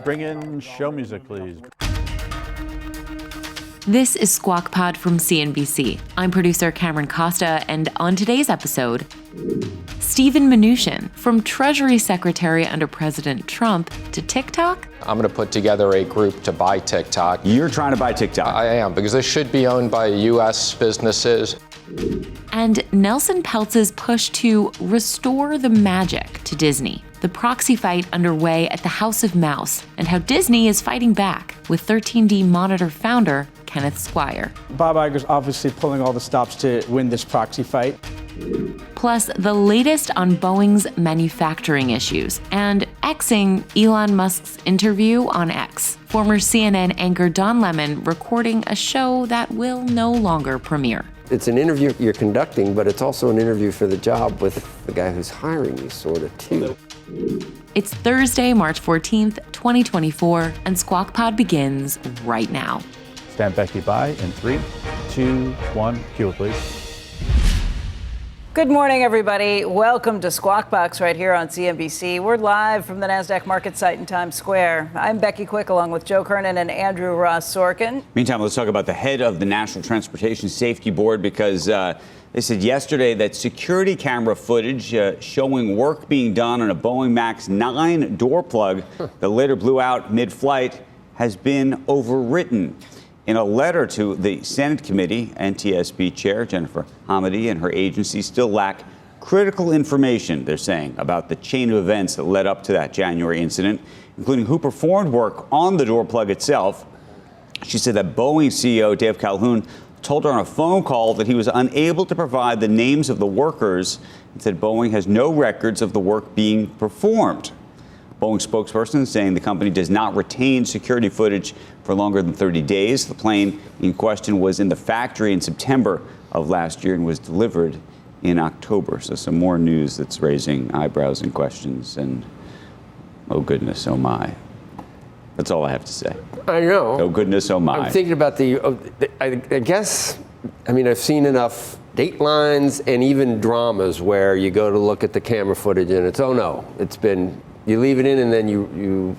Bring in show music, please. This is Squawk Pod from CNBC. I'm producer Cameron Costa, and on today's episode, Stephen Mnuchin, from Treasury Secretary under President Trump to TikTok. I'm going to put together a group to buy TikTok. You're trying to buy TikTok? I am, because it should be owned by U.S. businesses. And Nelson Peltz's push to restore the magic to Disney. The proxy fight underway at the House of Mouse, and how Disney is fighting back with 13D Monitor founder Kenneth Squire. Bob Iger's obviously pulling all the stops to win this proxy fight. Plus, the latest on Boeing's manufacturing issues and Xing Elon Musk's interview on X. Former CNN anchor Don Lemon recording a show that will no longer premiere. It's an interview you're conducting, but it's also an interview for the job with the guy who's hiring you, sort of, too. It's Thursday, March 14th, 2024, and Squawk Pod begins right now. Stand Becky by in 3, 2, 1. Cue it, please. Good morning, everybody. Welcome to Squawk Box right here on CNBC. We're live from the NASDAQ market site in Times Square. I'm Becky Quick, along with Joe Kernen and Andrew Ross Sorkin. Meantime, let's talk about the head of the National Transportation Safety Board, because they said yesterday that security camera footage showing work being done on a Boeing MAX 9 door plug that later blew out mid-flight has been overwritten. In a letter to the Senate committee, NTSB Chair Jennifer Hamady and her agency still lack critical information, they're saying, about the chain of events that led up to that January incident, including who performed work on the door plug itself. She said that Boeing CEO Dave Calhoun told her on a phone call that he was unable to provide the names of the workers and said Boeing has no records of the work being performed. Boeing spokesperson saying the company does not retain security footage for longer than 30 days. The plane in question was in the factory in September of last year and was delivered in October. So some more news that's raising eyebrows and questions. And oh goodness, oh my. That's all I have to say. I know. Oh goodness, oh my. I'm thinking about I guess, I've seen enough datelines and even dramas where you go to look at the camera footage and it's, oh no, it's been, you leave it in and then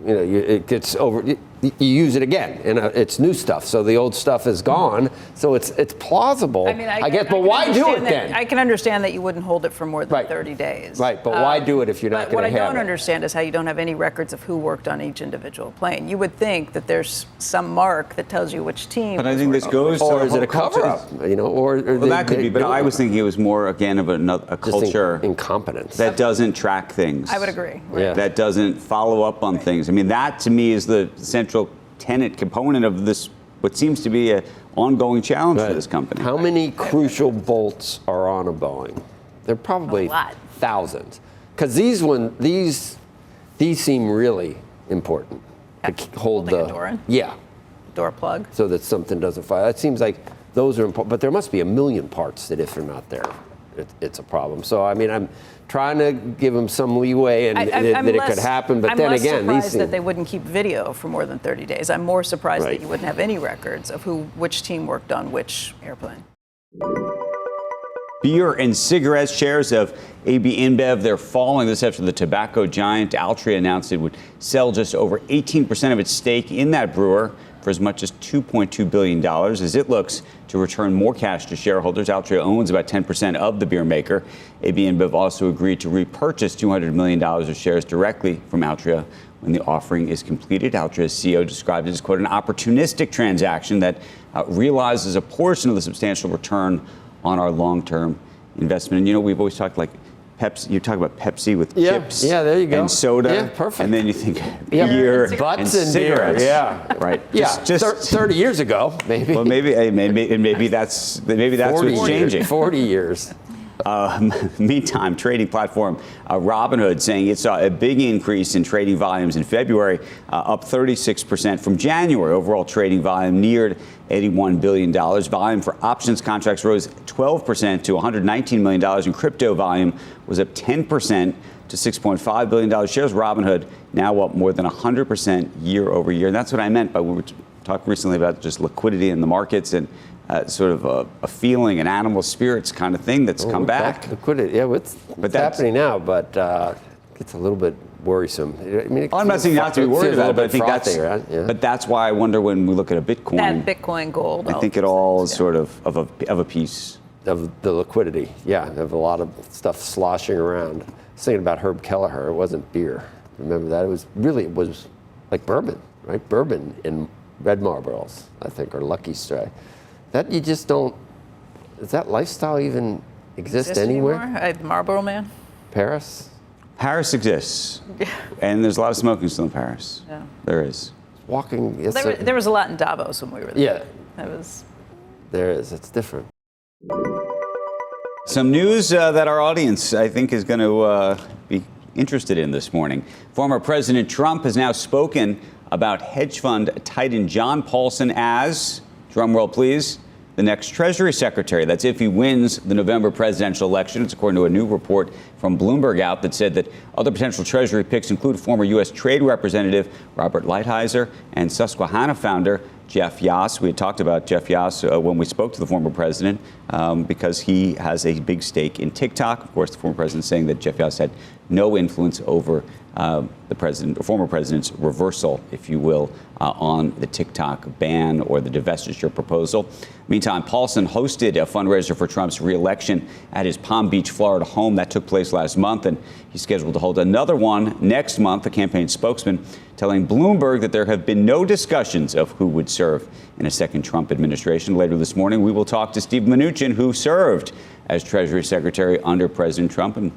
it gets over. You use it again, and it's new stuff. So the old stuff is gone. So it's plausible. I guess, but why do it then? I can understand that you wouldn't hold it for more than 30 days. Right, but why do it if you're not going to have it? What I don't understand is how you don't have any records of who worked on each individual plane. You would think that there's some mark that tells you which team. But I think this goes to, or is it a cover-up? Or that could be. But I was thinking it was more again of a culture incompetence that doesn't track things. I would agree. Right. Yeah. That doesn't follow up on things. That to me is the central tenet component of this, what seems to be an ongoing challenge for this company. How many crucial bolts are on a Boeing? They're probably thousands. Because these seem really important to hold the door in? Yeah. Door plug. So that something doesn't fire. It seems like those are important, but there must be a million parts that if they're not there, it's a problem. So I'm trying to give them some leeway and that it could happen, but then again, I'm less surprised that they wouldn't keep video for more than 30 days. I'm more surprised that you wouldn't have any records of which team worked on which airplane. Beer and cigarettes shares of AB InBev, they're falling. This after the tobacco giant Altria announced it would sell just over 18% of its stake in that brewer for as much as $2.2 billion as it looks to return more cash to shareholders. Altria owns about 10% of the beer maker. AB InBev also agreed to repurchase $200 million of shares directly from Altria when the offering is completed. Altria's CEO described it as, quote, an opportunistic transaction that realizes a portion of the substantial return on our long-term investment. And, we've always talked like Pepsi. You talk about Pepsi with chips. Yeah, there you go. And soda. Yeah, perfect. And then you think beer and cigarettes. Beer. Yeah. Right. Yeah. Just 30 years ago, maybe. Well, maybe that's what's changing. 40 years. Meantime, trading platform Robinhood saying it saw a big increase in trading volumes in February, up 36% from January. Overall trading volume neared $81 billion. Volume for options contracts rose 12% to $119 million, and crypto volume was up 10% to $6.5 billion. Shares Robinhood now up more than 100% year over year. And that's what I meant by we were talking recently about just liquidity in the markets and sort of a feeling, an animal spirits kind of thing that's come back. Liquidity, yeah, what's happening now? But gets a little bit worrisome. I mean, I'm not saying not to be worried about it, but I think that's, right? Yeah. but that's why I wonder when we look at a Bitcoin. That Bitcoin gold. I think it all is sort of a piece. Of the liquidity, yeah, of a lot of stuff sloshing around. I was thinking about Herb Kelleher. It wasn't beer. Remember that? It was like bourbon, right? Bourbon in red Marlboros, I think, or Lucky Strike. That you just don't. Does that lifestyle even exist anywhere? Marlboro Man. Paris. Paris exists, and there's a lot of smoking still in Paris. Yeah. There is. Walking. There was a lot in Davos when we were there. Yeah. That was. There is. It's different. Some news that our audience, I think, is going to be interested in this morning. Former President Trump has now spoken about hedge fund titan John Paulson as, drumroll please, the next Treasury Secretary. That's if he wins the November presidential election. It's according to a new report from Bloomberg out that said that other potential Treasury picks include former U.S. Trade Representative Robert Lighthizer and Susquehanna founder Jeff Yass. We had talked about Jeff Yass when we spoke to the former president because he has a big stake in TikTok. Of course, the former president saying that Jeff Yass had no influence over the president or former president's reversal, if you will, on the TikTok ban or the divestiture proposal. Meantime, Paulson hosted a fundraiser for Trump's reelection at his Palm Beach, Florida home. That took place last month, and he's scheduled to hold another one next month. The campaign spokesman telling Bloomberg that there have been no discussions of who would serve in a second Trump administration. Later this morning, we will talk to Steve Mnuchin, who served as Treasury Secretary under President Trump, and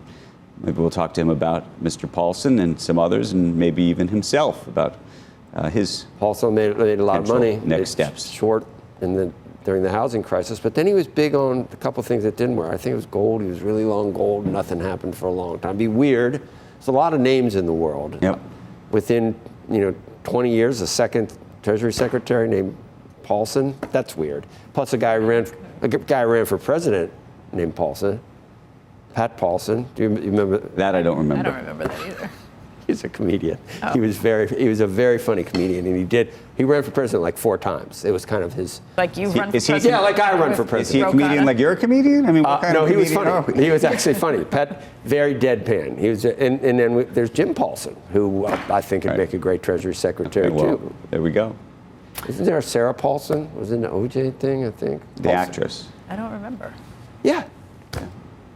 maybe we'll talk to him about Mr. Paulson and some others, and maybe even himself about his Paulson made a lot of money. Next steps. Short during the housing crisis, but then he was big on a couple of things that didn't work. I think it was gold. He was really long gold. Nothing happened for a long time. It'd be weird. There's a lot of names in the world. Yep. Within 20 years, a second Treasury Secretary named Paulson. That's weird. Plus, a guy ran for president named Paulson. Pat Paulson. Do you remember that? I don't remember. I don't remember that either. He's a comedian. Oh. He was a very funny comedian, and he ran for president like 4 times. It was kind of his. Like you run for president? Yeah, like I run for president. Is he a comedian like you're a comedian? I mean, what kind no, of he was comedian funny. He was actually funny. Pat, very deadpan. He was, and then there's Jim Paulson, who I think could make a great Treasury Secretary too. There we go. Isn't there a Sarah Paulson? Was it an OJ thing? I think. The actress. I don't remember. Yeah.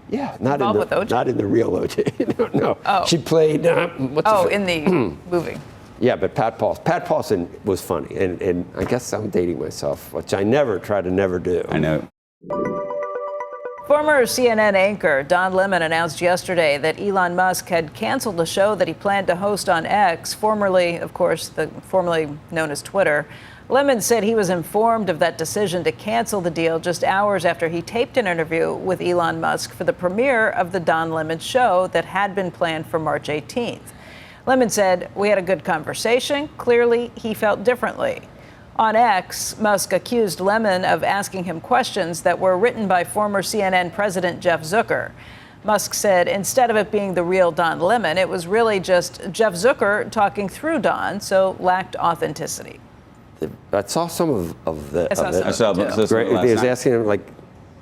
Yeah, not with OJ? Not in the real OJ. no. Oh. She played. In the movie. Yeah, but Pat Paulson was funny, and I guess I'm dating myself, which I try to never do. I know. Former CNN anchor Don Lemon announced yesterday that Elon Musk had canceled a show that he planned to host on X, formerly known as Twitter. Lemon said he was informed of that decision to cancel the deal just hours after he taped an interview with Elon Musk for the premiere of the Don Lemon show that had been planned for March 18th. Lemon said, "We had a good conversation. Clearly, he felt differently." On X, Musk accused Lemon of asking him questions that were written by former CNN president Jeff Zucker. Musk said instead of it being the real Don Lemon, it was really just Jeff Zucker talking through Don, so lacked authenticity. I saw some of the. I saw He was asking him, like,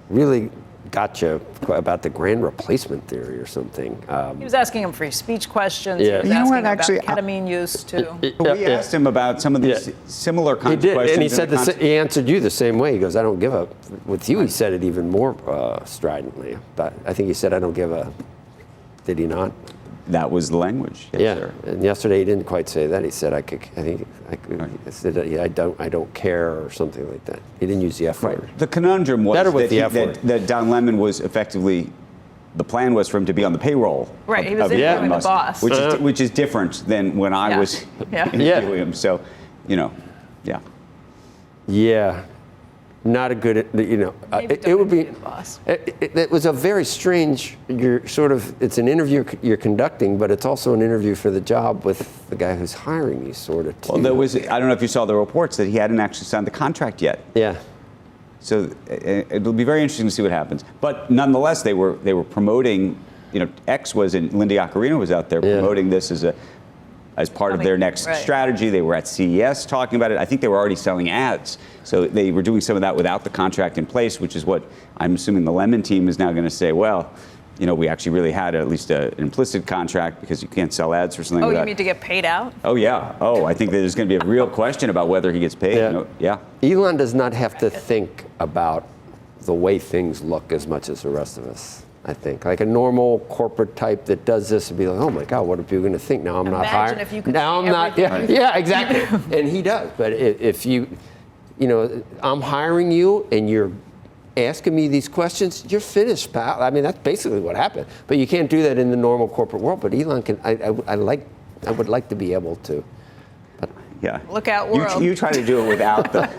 really gotcha about the grand replacement theory or something. He was asking him free speech questions. Yeah. He was asking about ketamine use, too. We asked him about some of these similar kinds of questions. And he said he answered you the same way. He goes, "I don't give a." With you, he said it even more stridently. But I think he said, "I don't give a." Did he not? That was the language. Yes, yeah. Sir. And yesterday he didn't quite say that. He said, He said, "I don't care," or something like that. He didn't use the F word. The conundrum was that Don Lemon was effectively, the plan was for him to be on the payroll. Right. He was interviewing the boss, which is different than when I was interviewing him. So, yeah. Yeah. Not a good, it would be. It was a very strange. It's an interview you're conducting, but it's also an interview for the job with the guy who's hiring you, sort of. Well, I don't know if you saw the reports that he hadn't actually signed the contract yet. Yeah. So it'll be very interesting to see what happens. But nonetheless, they were promoting. X was in Linda Yaccarino was out there promoting this as part of their next strategy. They were at CES talking about it. I think they were already selling ads. So they were doing some of that without the contract in place, which is what I'm assuming the Lemon team is now going to say, well, we actually really had at least an implicit contract because you can't sell ads or something Oh, like you that. mean to get paid out? Oh, yeah. Oh, I think that there's going to be a real question about whether he gets paid. Yeah. Elon does not have to think about the way things look as much as the rest of us, I think. Like a normal corporate type that does this would be like, oh my God, what are people going to think? Now I'm not hiring. Imagine if you could now see I'm not. everything. Yeah, exactly. And he does. But if I'm hiring you and you're asking me these questions, you're finished, pal. I mean, that's basically what happened. But you can't do that in the normal corporate world. But Elon can. I would like to be able to. But Yeah. Look out, world. You try to do it without the.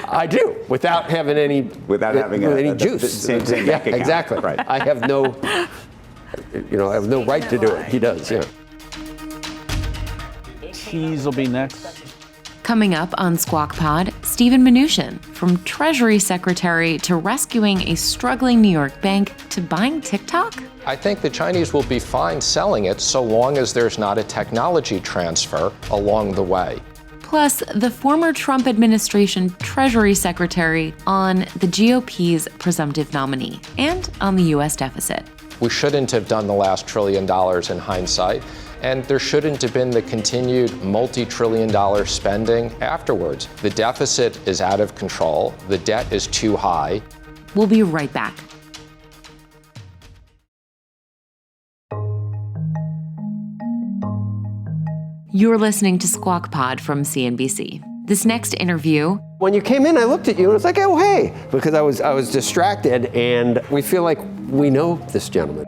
I do, without having any. Without having any juice. The same bank account. Exactly. Right. I have no. I have no right to do it. He does. Yeah. Cheese will be next. Coming up on Squawk Pod, Stephen Mnuchin, from Treasury Secretary to rescuing a struggling New York bank to buying TikTok? I think the Chinese will be fine selling it so long as there's not a technology transfer along the way. Plus, the former Trump administration Treasury Secretary on the GOP's presumptive nominee and on the U.S. deficit. We shouldn't have done the last $1 trillion in hindsight, and there shouldn't have been the continued multi-trillion-dollar spending afterwards. The deficit is out of control. The debt is too high. We'll be right back. You're listening to Squawk Pod from CNBC. This next interview. When you came in, I looked at you and it was like, oh, hey, because I was distracted, and we feel like we know this gentleman.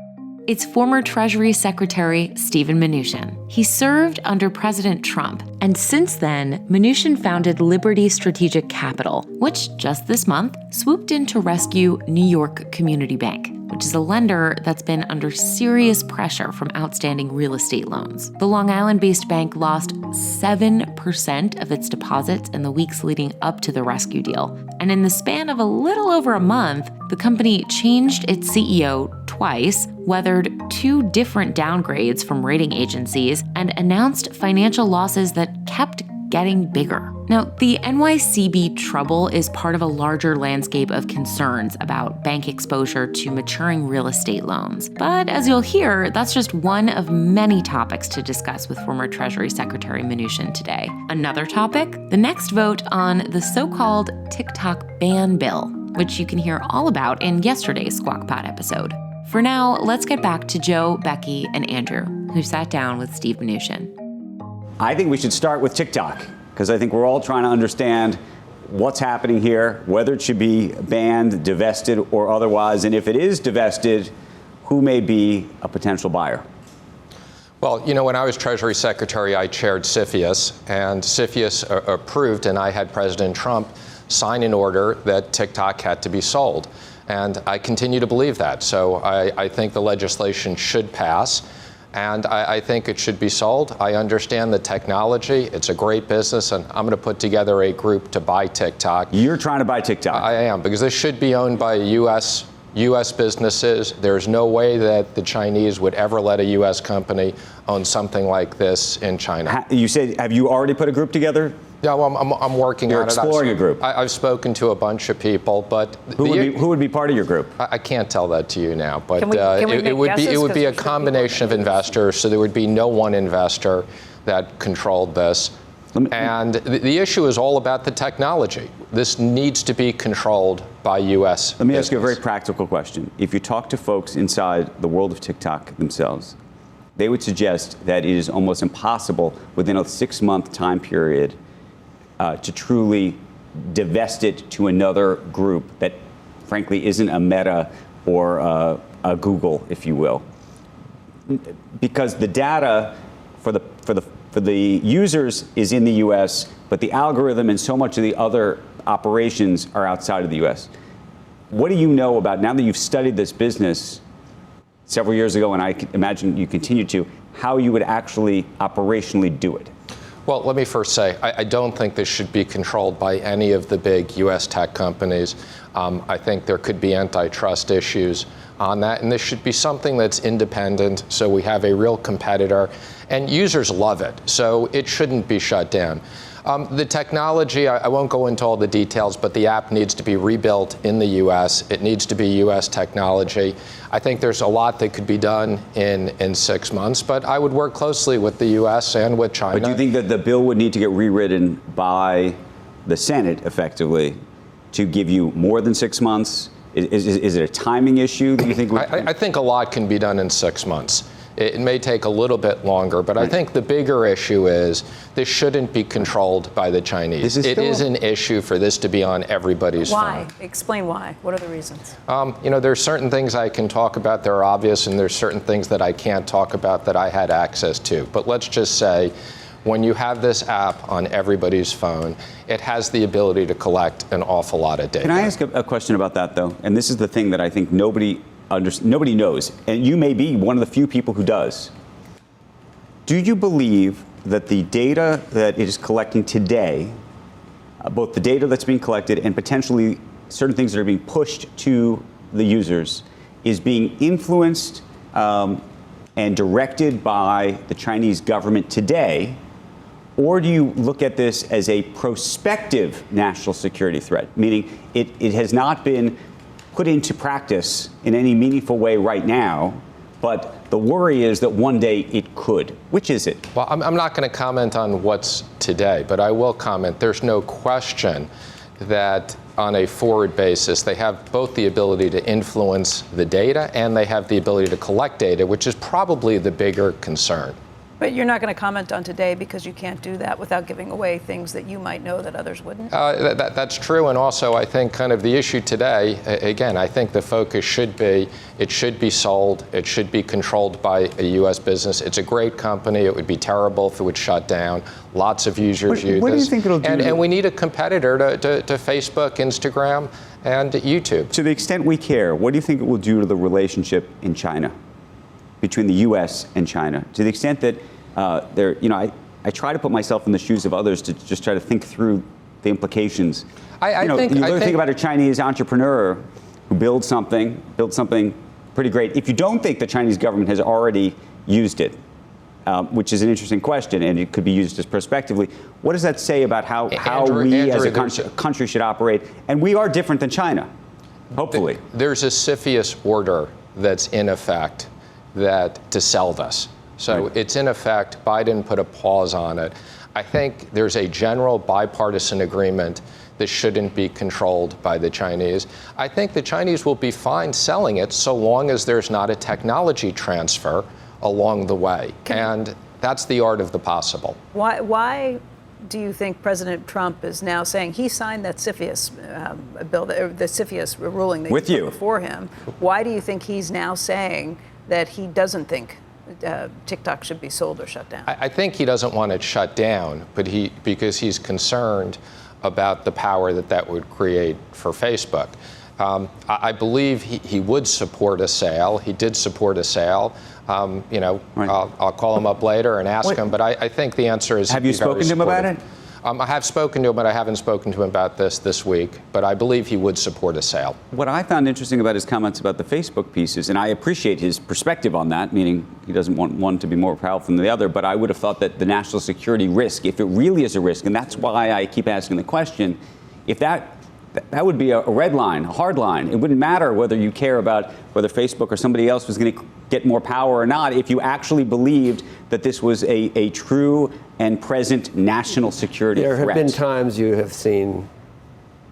It's former Treasury Secretary Stephen Mnuchin. He served under President Trump, and since then, Mnuchin founded Liberty Strategic Capital, which just this month swooped in to rescue New York Community Bank, which is a lender that's been under serious pressure from outstanding real estate loans. The Long Island-based bank lost 7% of its deposits in the weeks leading up to the rescue deal. And in the span of a little over a month, the company changed its CEO twice, weathered 2 different downgrades from rating agencies, and announced financial losses that kept getting bigger. Now, the NYCB trouble is part of a larger landscape of concerns about bank exposure to maturing real estate loans. But as you'll hear, that's just one of many topics to discuss with former Treasury Secretary Mnuchin today. Another topic, the next vote on the so-called TikTok ban bill, which you can hear all about in yesterday's Squawk Pod episode. For now, let's get back to Joe, Becky, and Andrew, who sat down with Steve Mnuchin. I think we should start with TikTok, because I think we're all trying to understand what's happening here, whether it should be banned, divested, or otherwise. And if it is divested, who may be a potential buyer? Well, when I was Treasury Secretary, I chaired CFIUS, and CFIUS approved, and I had President Trump sign an order that TikTok had to be sold. And I continue to believe that. So I think the legislation should pass. And I think it should be sold. I understand the technology. It's a great business, and I'm going to put together a group to buy TikTok. You're trying to buy TikTok? I am, because this should be owned by U.S. businesses. There's no way that the Chinese would ever let a U.S. company own something like this in China. You said, have you already put a group together? Yeah, well, I'm working on it. You're exploring a group. I've spoken to a bunch of people, but who would be part of your group? I can't tell that to you now, but Can we it would be a guesses? combination of investors, so there would be no one investor that controlled this. And the issue is all about the technology. This needs to be controlled by U.S. Let me ask you a very practical question. If you talk to folks inside the world of TikTok themselves, they would suggest that it is almost impossible within a 6-month time period to truly divest it to another group that, frankly, isn't a Meta or a Google, if you will, because the data for the users is in the U.S., but the algorithm and so much of the other operations are outside of the U.S. What do you know about, now that you've studied this business several years ago, and I imagine you continue to, how you would actually operationally do it? Well, let me first say, I don't think this should be controlled by any of the big U.S. tech companies. I think there could be antitrust issues on that, and this should be something that's independent, so we have a real competitor, and users love it, so it shouldn't be shut down. The technology, I won't go into all the details, but the app needs to be rebuilt in the U.S. It needs to be U.S. technology. I think there's a lot that could be done in 6 months, but I would work closely with the U.S. and with China. But do you think that the bill would need to get rewritten by the Senate, effectively, to give you more than 6 months? Is it a timing issue that you think? I think a lot can be done in 6 months. It may take a little bit longer, but I think the bigger issue is this shouldn't be controlled by the Chinese. It is an issue for this to be on everybody's phone. Why? Explain why. What are the reasons? There's certain things I can talk about that are obvious, and there's certain things that I can't talk about that I had access to. But let's just say, when you have this app on everybody's phone, it has the ability to collect an awful lot of data. Can I ask a question about that, though? And this is the thing that I think nobody knows, and you may be one of the few people who does. Do you believe that the data that it is collecting today, both the data that's being collected and potentially certain things that are being pushed to the users, is being influenced and directed by the Chinese government today? Or do you look at this as a prospective national security threat, meaning it has not been put into practice in any meaningful way right now, but the worry is that one day it could? Which is it? Well, I'm not going to comment on what's today, but I will comment. There's no question that on a forward basis, they have both the ability to influence the data and they have the ability to collect data, which is probably the bigger concern. But you're not going to comment on today because you can't do that without giving away things that you might know that others wouldn't? That's true. And also, I think kind of the issue today, again, I think the focus should be, it should be sold. It should be controlled by a U.S. business. It's a great company. It would be terrible if it would shut down. Lots of users use this. What do you think it'll do? And we need a competitor to Facebook, Instagram, and YouTube. To the extent we care, what do you think it will do to the relationship in China, between the U.S. and China? To the extent that I try to put myself in the shoes of others to just try to think through the implications. I think about a Chinese entrepreneur who builds something pretty great. If you don't think the Chinese government has already used it, which is an interesting question, and it could be used as prospectively, what does that say about how we as a country should operate? And we are different than China, hopefully. There's a CFIUS order that's in effect to sell this. So it's in effect. Biden put a pause on it. I think there's a general bipartisan agreement this shouldn't be controlled by the Chinese. I think the Chinese will be fine selling it so long as there's not a technology transfer along the way. And that's the art of the possible. Why do you think President Trump is now saying he signed that CFIUS bill, the CFIUS ruling that with you before him? Why do you think he's now saying that he doesn't think TikTok should be sold or shut down? I think he doesn't want it shut down, but because he's concerned about the power that would create for Facebook. I believe he would support a sale. He did support a sale. I'll call him up later and ask him, but I think the answer is. Have you spoken to him about it? I have spoken to him, but I haven't spoken to him about this week. But I believe he would support a sale. What I found interesting about his comments about the Facebook pieces, and I appreciate his perspective on that, meaning he doesn't want one to be more powerful than the other, but I would have thought that the national security risk, if it really is a risk, and that's why I keep asking the question, if that would be a red line, a hard line. It wouldn't matter whether you care about whether Facebook or somebody else was going to get more power or not if you actually believed that this was a true and present national security threat. There have been times you have seen,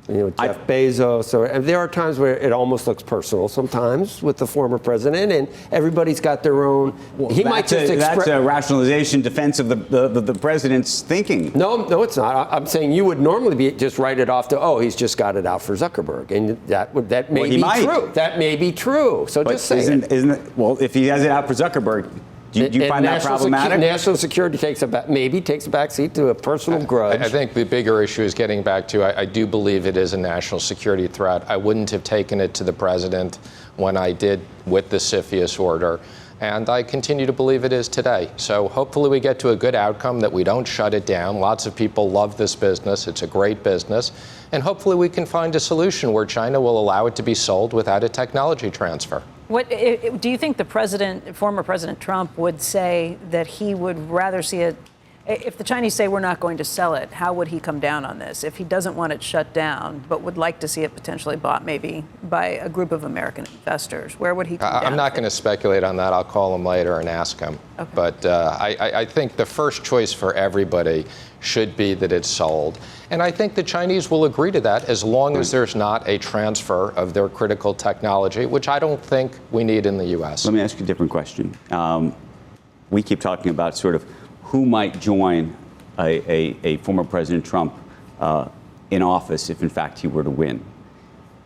Jeff Bezos, and there are times where it almost looks personal sometimes with the former president, and everybody's got their own. That's a rationalization defense of the president's thinking. No, it's not. I'm saying you would normally just write it off to, he's just got it out for Zuckerberg, and that may be true. That may be true. So just say isn't it? Well, if he has it out for Zuckerberg. Do you find that problematic? National security takes a back seat to a personal grudge. I think the bigger issue is getting back to, I do believe it is a national security threat. I wouldn't have taken it to the president when I did with the CFIUS order, and I continue to believe it is today. So hopefully we get to a good outcome, that we don't shut it down. Lots of people love this business. It's a great business. And hopefully we can find a solution where China will allow it to be sold without a technology transfer. What do you think the former President Trump would say that he would rather see it If the Chinese say we're not going to sell it, how would he come down on this? If he doesn't want it shut down, but would like to see it potentially bought maybe by a group of American investors, where would he come down? I'm not going to speculate on that. I'll call him later and ask him. Okay. But I think the first choice for everybody should be that it's sold. And I think the Chinese will agree to that as long as there's not a transfer of their critical technology, which I don't think we need in the U.S. Let me ask you a different question. We keep talking about sort of who might join a former President Trump in office if, in fact, he were to win.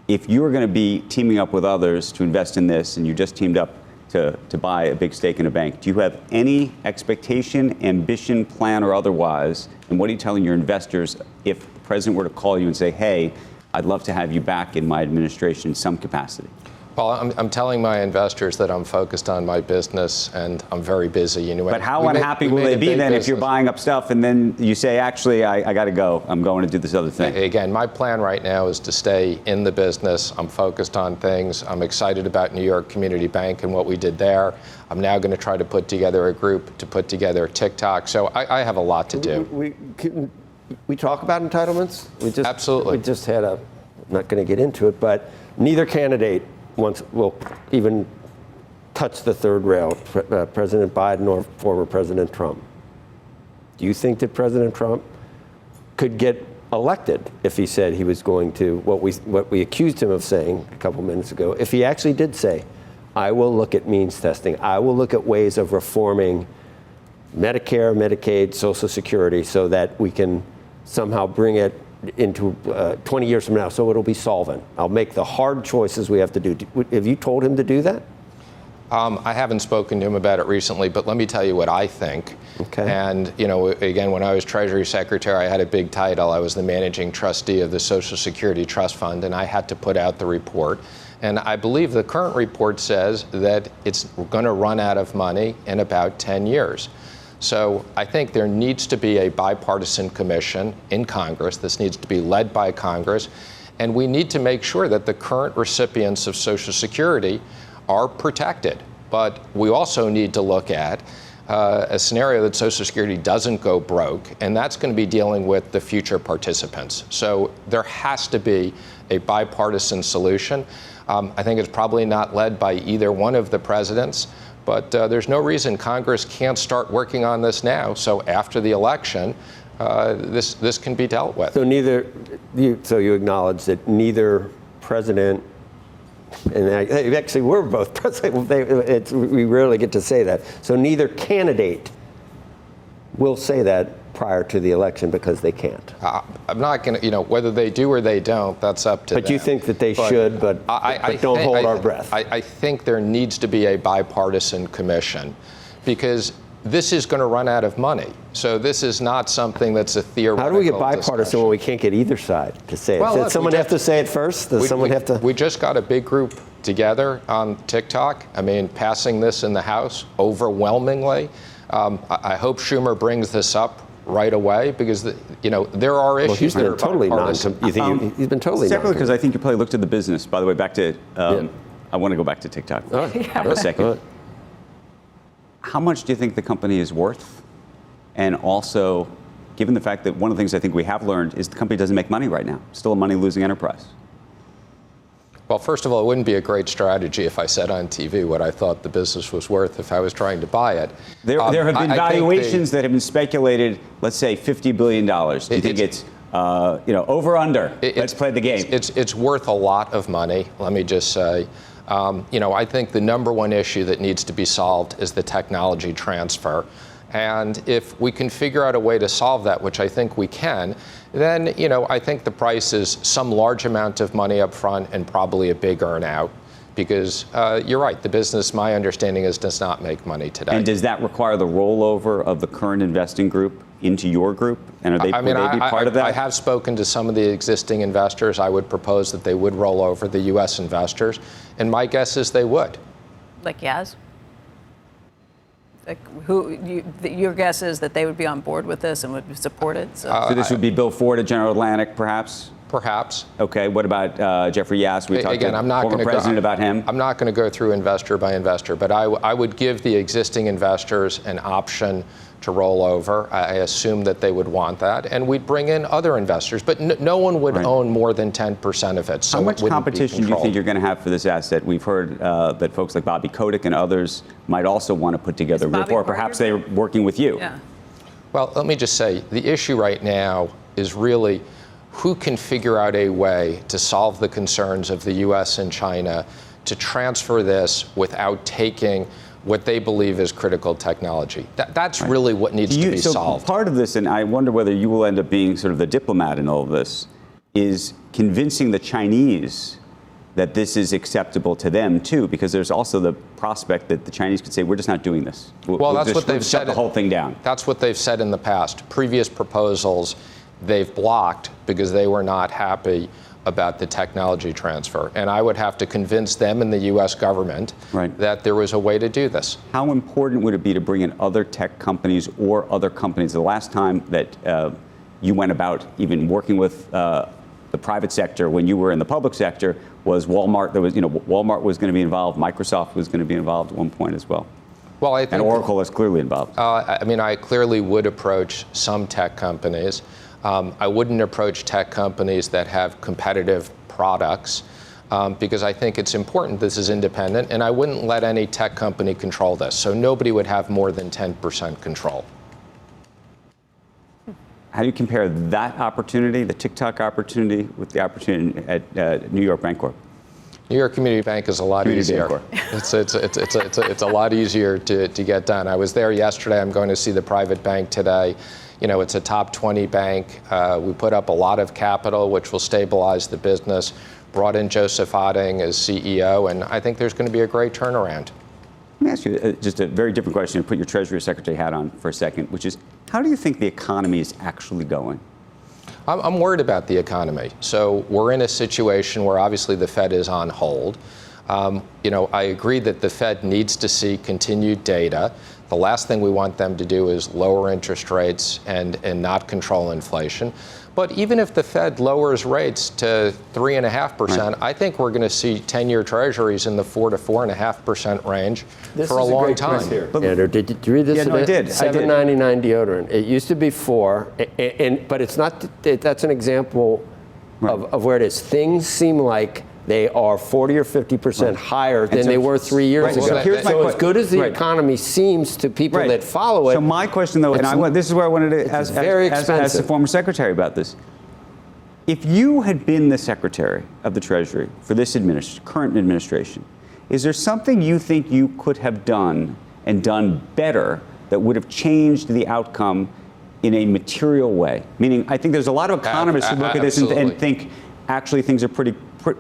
If you were going to be teaming up with others to invest in this, and you just teamed up to buy a big stake in a bank, do you have any expectation, ambition, plan, or otherwise? And what are you telling your investors if the president were to call you and say, hey, I'd love to have you back in my administration in some capacity? Well, I'm telling my investors that I'm focused on my business and I'm very busy. You know, but how unhappy will they be then if you're buying up stuff and then you say, actually, I got to go. I'm going to do this other thing. Again, my plan right now is to stay in the business. I'm focused on things. I'm excited about New York Community Bank and what we did there. I'm now going to try to put together a group to put together TikTok. So I have a lot to do. We talk about entitlements? Absolutely. We just had I'm not going to get into it, but neither candidate will even touch the third rail, President Biden or former President Trump. Do you think that President Trump could get elected if he said he was going to, what we accused him of saying a couple minutes ago, if he actually did say, I will look at means testing, I will look at ways of reforming Medicare, Medicaid, Social Security so that we can somehow bring it into 20 years from now, so it'll be solvent. I'll make the hard choices we have to do. Have you told him to do that? I haven't spoken to him about it recently, but let me tell you what I think. Okay. And, you know, again, when I was Treasury Secretary, I had a big title. I was the managing trustee of the Social Security Trust Fund, and I had to put out the report. And I believe the current report says that it's going to run out of money in about 10 years. So I think there needs to be a bipartisan commission in Congress. This needs to be led by Congress. And we need to make sure that the current recipients of Social Security are protected. But we also need to look at a scenario that Social Security doesn't go broke, and that's going to be dealing with the future participants. So there has to be a bipartisan solution. I think it's probably not led by either one of the presidents. But there's no reason Congress can't start working on this now. So after the election, this can be dealt with. So you acknowledge that neither president, and actually we're both president. We rarely get to say that. So neither candidate will say that prior to the election because they can't. I'm not going to, whether they do or they don't, that's up to them. But you think that they should, but don't hold our breath. I think there needs to be a bipartisan commission because this is going to run out of money. So this is not something that's a theoretical How do we get bipartisan discussion. when we can't get either side to say it? Well, Does someone have to say it first? Does someone have to? We just got a big group together on TikTok. I mean, passing this in the House overwhelmingly. I hope Schumer brings this up right away because there are issues. Well, he's been totally bipartisan. he's been totally separately because I think you probably looked at the business. By the way, back to I want to go back to TikTok for a second. How much do you think the company is worth? And also, given the fact that one of the things I think we have learned is the company doesn't make money right now, still a money-losing enterprise. Well, first of all, it wouldn't be a great strategy if I said on TV what I thought the business was worth if I was trying to buy it. There have been valuations that have been speculated, let's say $50 billion. Do you think it's over under? Let's play the game. It's worth a lot of money, let me just say. I think the number one issue that needs to be solved is the technology transfer. And if we can figure out a way to solve that, which I think we can, then, I think the price is some large amount of money up front and probably a big earn out. Because you're right, the business, my understanding is, does not make money today. And does that require the rollover of the current investing group into your group? And would they be part of that? I have spoken to some of the existing investors. I would propose that they would roll over the U.S. investors. And my guess is they would. Like Yaz? Your guess is that they would be on board with this and would support it? So this would be Bill Ford at General Atlantic, perhaps? Perhaps. Okay. What about Jeffrey Yass? We talked Again, to I'm not former going to president about him. I'm not going to go through investor by investor, but I would give the existing investors an option to roll over. I assume that they would want that, and we'd bring in other investors, but no one would own more than 10% of it. So how much competition do you think you're going to have for this asset? We've heard that folks like Bobby Kotick and others might also want to put together a report. Perhaps they're working with you. Yeah. Well, let me just say, the issue right now is really who can figure out a way to solve the concerns of the U.S. and China to transfer this without taking what they believe is critical technology. That's really what needs to be solved. Part of this, and I wonder whether you will end up being sort of the diplomat in all of this, is convincing the Chinese that this is acceptable to them too, because there's also the prospect that the Chinese could say, we're just not doing this. Well, that's what they've said. Shut the whole thing down. That's what they've said in the past. Previous proposals they've blocked because they were not happy about the technology transfer. And I would have to convince them and the U.S. government that there was a way to do this. How important would it be to bring in other tech companies or other companies? The last time that you went about even working with the private sector when you were in the public sector was Walmart. There was, Walmart was going to be involved. Microsoft was going to be involved at one point as well. Well, I think, and Oracle is clearly involved. I clearly would approach some tech companies. I wouldn't approach tech companies that have competitive products because I think it's important this is independent, and I wouldn't let any tech company control this. So nobody would have more than 10% control. How do you compare that opportunity, the TikTok opportunity, with the opportunity at New York Bancorp? New York Community Bank is a lot easier. It's a lot easier to get done. I was there yesterday. I'm going to see the private bank today. It's a top 20 bank. We put up a lot of capital, which will stabilize the business. Brought in Joseph Otting as CEO, and I think there's going to be a great turnaround. Let me ask you just a very different question. Put your Treasury Secretary hat on for a second, which is, how do you think the economy is actually going? I'm worried about the economy. So we're in a situation where obviously the Fed is on hold. I agree that the Fed needs to see continued data. The last thing we want them to do is lower interest rates and not control inflation. But even if the Fed lowers rates to 3.5%, I think we're going to see 10-year Treasuries in the 4 to 4.5% range for a long time. Andrew, did you read this? Yeah, no, I did. $7.99 deodorant. It used to be $4, but it's not. That's an example of where it is. Things seem like they are 40 or 50% higher than they were 3 years ago. So as good as the economy seems to people that follow it. So my question, though, and this is where I wanted to ask the former secretary about this. If you had been the secretary of the Treasury for this current administration, is there something you think you could have done and done better that would have changed the outcome in a material way? Meaning, I think there's a lot of economists who look at this and think, actually, things are pretty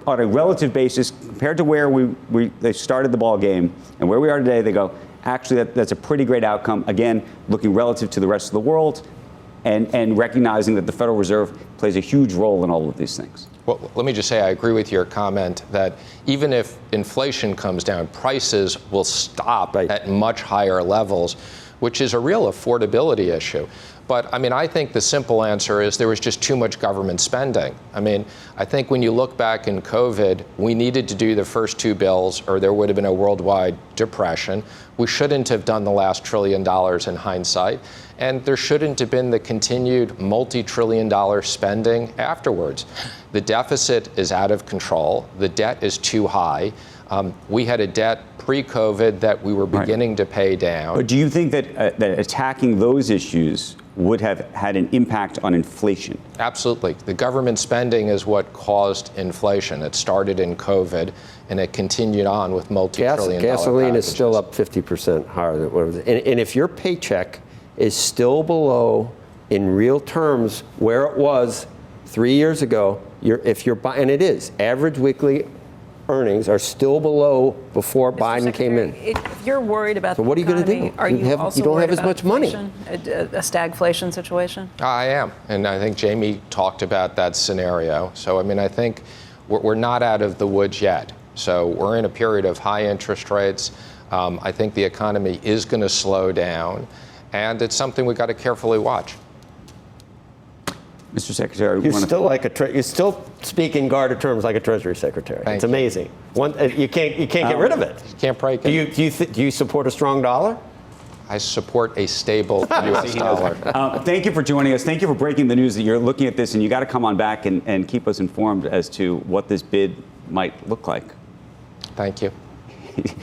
on a relative basis compared to where they started the ball game and where we are today. They go, actually, that's a pretty great outcome. Again, looking relative to the rest of the world and recognizing that the Federal Reserve plays a huge role in all of these things. Well, let me just say I agree with your comment that even if inflation comes down, prices will stop at much higher levels, which is a real affordability issue. But I think the simple answer is there was just too much government spending. I think when you look back in COVID, we needed to do the first two bills or there would have been a worldwide depression. We shouldn't have done the last $1 trillion in hindsight. And there shouldn't have been the continued multi-trillion-dollar spending afterwards. The deficit is out of control. The debt is too high. We had a debt pre-COVID that we were beginning to pay down. But do you think that attacking those issues would have had an impact on inflation? Absolutely. The government spending is what caused inflation. It started in COVID, and it continued on with multi-trillion-dollar gasoline packages. is still up 50% higher than what it was. And if your paycheck is still below, in real terms, where it was 3 years ago, and it is, average weekly earnings are still below before Biden came in. If you're worried about so what are you going to do? Are you also don't have worried as much money. A stagflation situation? I am, and I think Jamie talked about that scenario. So I think we're not out of the woods yet. So we're in a period of high interest rates. I think the economy is going to slow down, and it's something we've got to carefully watch. Mr. Secretary, You're still speaking guarded terms like a Treasury Secretary. Thank it's you. amazing. You can't get rid of it. You can't break it. Do you support a strong dollar? I support a stable U.S. dollar. thank you for joining us. Thank you for breaking the news that you're looking at this, and you got to come on back and keep us informed as to what this bid might look like. Thank you.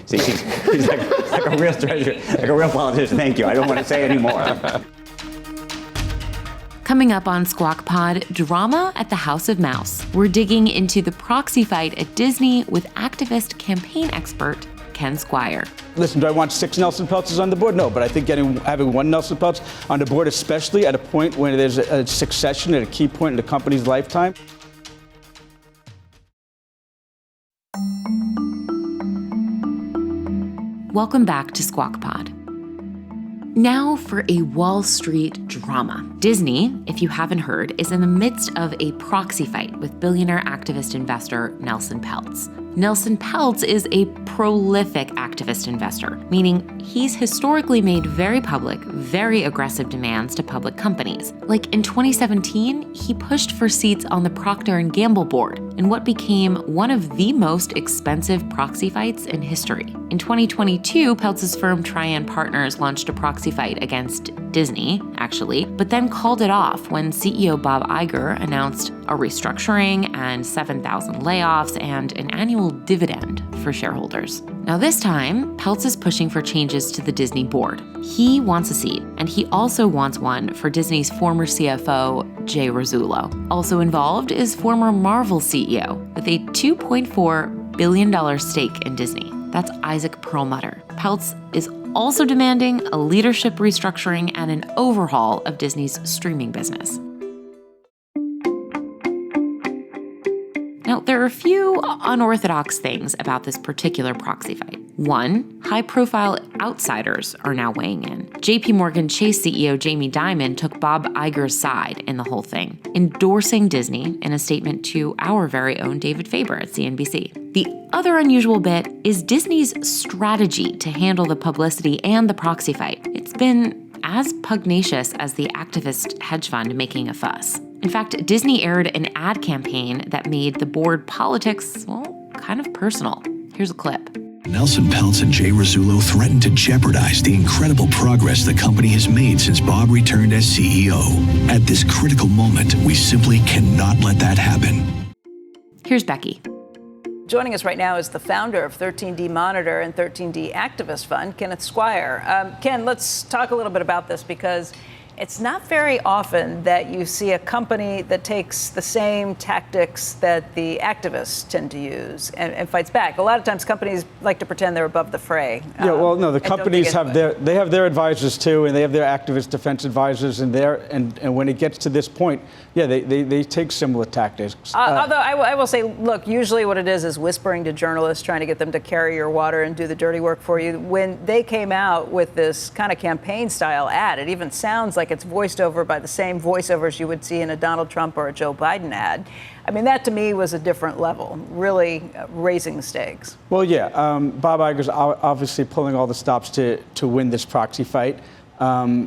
See, he's like a real treasurer, like a real politician. Thank you. I don't want to say any more. Coming up on Squawk Pod, drama at the House of Mouse. We're digging into the proxy fight at Disney with activist campaign expert Ken Squire. Listen, do I want 6 Nelson Peltzes on the board? No, but I think having 1 Nelson Peltz on the board, especially at a point when there's a succession at a key point in the company's lifetime. Welcome back to Squawk Pod. Now for a Wall Street drama. Disney, if you haven't heard, is in the midst of a proxy fight with billionaire activist investor Nelson Peltz. Nelson Peltz is a prolific activist investor, meaning he's historically made very public, very aggressive demands to public companies. Like in 2017, he pushed for seats on the Procter & Gamble board in what became one of the most expensive proxy fights in history. In 2022, Peltz's firm Trian Partners launched a proxy fight against Disney, actually, but then called it off when CEO Bob Iger announced a restructuring and 7,000 layoffs and an annual dividend for shareholders. Now this time, Peltz is pushing for changes to the Disney board. He wants a seat, and he also wants one for Disney's former CFO, Jay Rasulo. Also involved is former Marvel CEO with a $2.4 billion stake in Disney. That's Isaac Perlmutter. Peltz is also demanding a leadership restructuring and an overhaul of Disney's streaming business. Now, there are a few unorthodox things about this particular proxy fight. One, high-profile outsiders are now weighing in. JP Morgan Chase CEO Jamie Dimon took Bob Iger's side in the whole thing, endorsing Disney in a statement to our very own David Faber at CNBC. The other unusual bit is Disney's strategy to handle the publicity and the proxy fight. It's been as pugnacious as the activist hedge fund making a fuss. In fact, Disney aired an ad campaign that made the board politics, well, kind of personal. Here's a clip. Nelson Peltz and Jay Rasulo threatened to jeopardize the incredible progress the company has made since Bob returned as CEO. At this critical moment, we simply cannot let that happen. Here's Becky. Joining us right now is the founder of 13D Monitor and 13D Activist Fund, Kenneth Squire. Ken, let's talk a little bit about this because it's not very often that you see a company that takes the same tactics that the activists tend to use and fights back. A lot of times companies like to pretend they're above the fray. Yeah, well, no, the companies have their advisors too, and they have their activist defense advisors, and when it gets to this point, yeah, they take similar tactics. Although I will say, look, usually what it is whispering to journalists, trying to get them to carry your water and do the dirty work for you. When they came out with this kind of campaign-style ad, it even sounds like it's voiced over by the same voiceovers you would see in a Donald Trump or a Joe Biden ad. I mean, that to me was a different level, really raising the stakes. Well, yeah, Bob Iger's obviously pulling all the stops to win this proxy fight.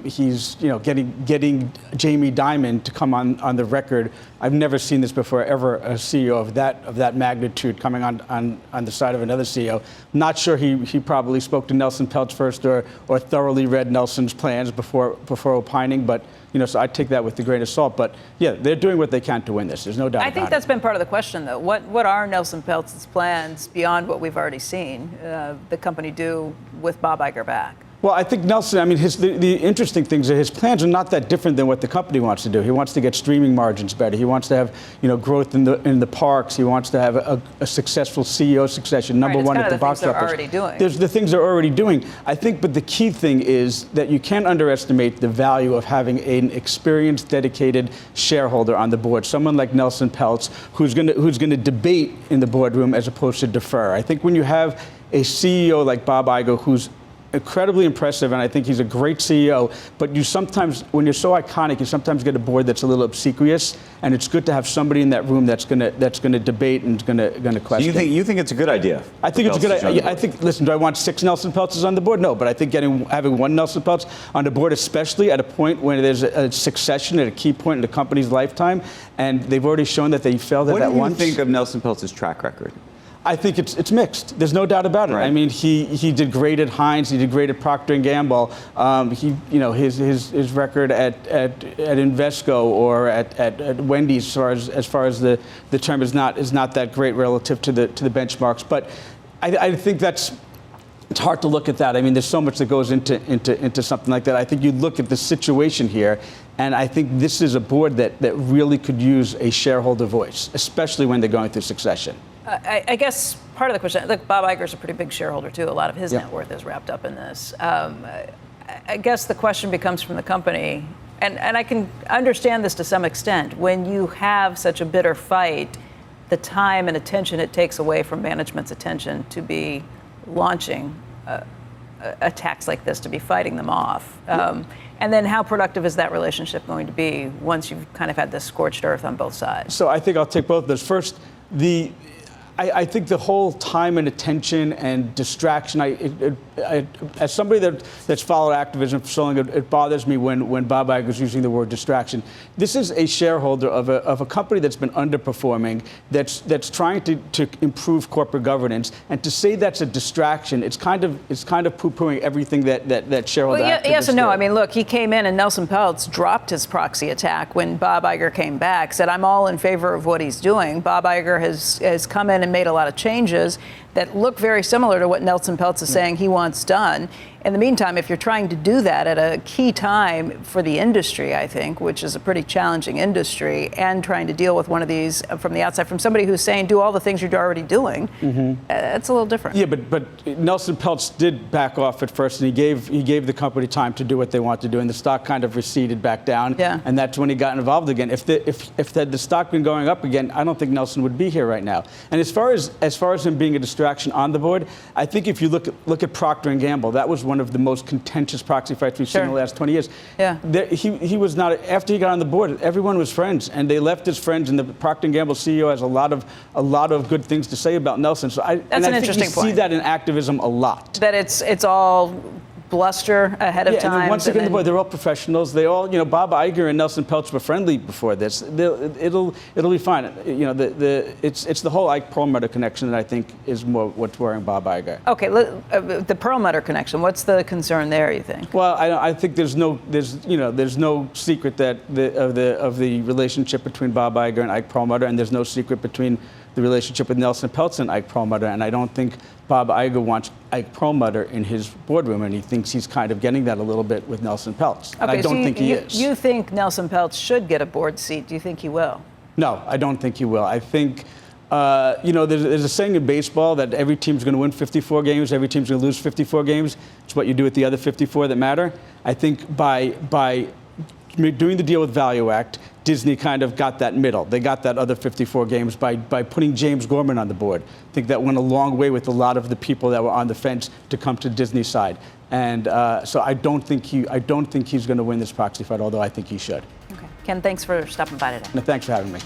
He's, getting Jamie Dimon to come on the record. I've never seen this before, ever, a CEO of that magnitude coming on the side of another CEO. Not sure he probably spoke to Nelson Peltz first or thoroughly read Nelson's plans before opining, but so I take that with a grain of salt. But yeah, they're doing what they can to win this. There's no doubt about it. I think that's been part of the question, though. What are Nelson Peltz's plans beyond what we've already seen the company do with Bob Iger back? Well, I think Nelson, the interesting things are his plans are not that different than what the company wants to do. He wants to get streaming margins better. He wants to have, growth in the parks. He wants to have a successful CEO succession, number one at the box office. There's the things they're already doing. I think, but the key thing is that you can't underestimate the value of having an experienced, dedicated shareholder on the board, someone like Nelson Peltz, who's going to debate in the boardroom as opposed to defer. I think when you have a CEO like Bob Iger, who's incredibly impressive, and I think he's a great CEO. But you sometimes, when you're so iconic, you sometimes get a board that's a little obsequious, and it's good to have somebody in that room that's gonna debate and gonna question. So you think it's a good idea? I think it's a good idea. I think. Listen, do I want 6 Nelson Peltzes on the board? No, but I think having one Nelson Peltz on the board, especially at a point when there's a succession at a key point in the company's lifetime, and they've already shown that they failed at that once. What do you think of Nelson Peltz's track record? I think it's mixed. There's no doubt about it. Right. I mean, he did great at Heinz. He did great at Procter & Gamble. His record at Invesco or at Wendy's, as far as the term is not that great relative to the benchmarks. But I think it's hard to look at that. I mean, there's so much that goes into something like that. I think you look at the situation here, and I think this is a board that really could use a shareholder voice, especially when they're going through succession. I guess part of the question, look, Bob Iger's a pretty big shareholder too. A lot of his net worth is wrapped up in this. I guess the question becomes from the company, and I can understand this to some extent, when you have such a bitter fight, the time and attention it takes away from management's attention to be launching attacks like this, to be fighting them off. And then how productive is that relationship going to be once you've kind of had this scorched earth on both sides? So I think I'll take both of those. First, I think the whole time and attention and distraction, as somebody that's followed activism for so long, it bothers me when Bob Iger's using the word distraction. This is a shareholder of a company that's been underperforming, that's trying to improve corporate governance, and to say that's a distraction, it's kind of poo-pooing everything that shareholder activists yes and no. do. I mean, look, he came in and Nelson Peltz dropped his proxy attack when Bob Iger came back, said, I'm all in favor of what he's doing. Bob Iger has come in and made a lot of changes that look very similar to what Nelson Peltz is saying he wants done. In the meantime, if you're trying to do that at a key time for the industry, I think, which is a pretty challenging industry, and trying to deal with one of these from the outside, from somebody who's saying do all the things you're already doing, it's a little different. Yeah, but Nelson Peltz did back off at first, and he gave the company time to do what they want to do, and the stock kind of receded back down. Yeah. And that's when he got involved again. If the stock been going up again, I don't think Nelson would be here right now. And as far as him being a distraction on the board, I think if you look at Procter & Gamble, that was one of the most contentious proxy fights we've seen in the last 20 years. Yeah. He was not, after he got on the board, everyone was friends, and they left as friends, and the Procter & Gamble CEO has a lot of good things to say about Nelson. So I interesting think you see that in activism a lot. That it's all bluster ahead of time. And once again, they're all professionals. They all, Bob Iger and Nelson Peltz were friendly before this. It'll be fine. It's the whole Ike Perlmutter connection that I think is more what's worrying Bob Iger. Okay, the Perlmutter connection. What's the concern there, you think? Well, I think there's no secret that of the relationship between Bob Iger and Ike Perlmutter, and there's no secret between the relationship with Nelson Peltz and Ike Perlmutter, and I don't think Bob Iger wants Ike Perlmutter in his boardroom, and he thinks he's kind of getting that a little bit with Nelson Peltz. Okay, and I don't think he is. You think Nelson Peltz should get a board seat? Do you think he will? No, I don't think he will. I think, there's a saying in baseball that every team's going to win 54 games, every team's going to lose 54 games. It's what you do with the other 54 that matter. I think by doing the deal with Value Act, Disney kind of got that middle. They got that other 54 games by putting James Gorman on the board. I think that went a long way with a lot of the people that were on the fence to come to Disney's side. And so I don't think he's going to win this proxy fight, although I think he should. Okay. Ken, thanks for stopping by today. No, thanks for having me.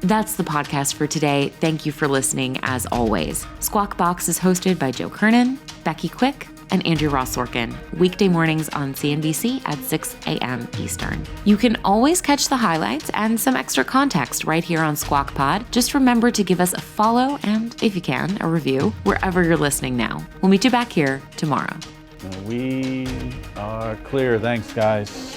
That's the podcast for today. Thank you for listening, as always. Squawk Box is hosted by Joe Kernen, Becky Quick, and Andrew Ross Sorkin, weekday mornings on CNBC at 6 a.m. Eastern. You can always catch the highlights and some extra context right here on Squawk Pod. Just remember to give us a follow and, if you can, a review wherever you're listening now. We'll meet you back here tomorrow. We are clear. Thanks, guys.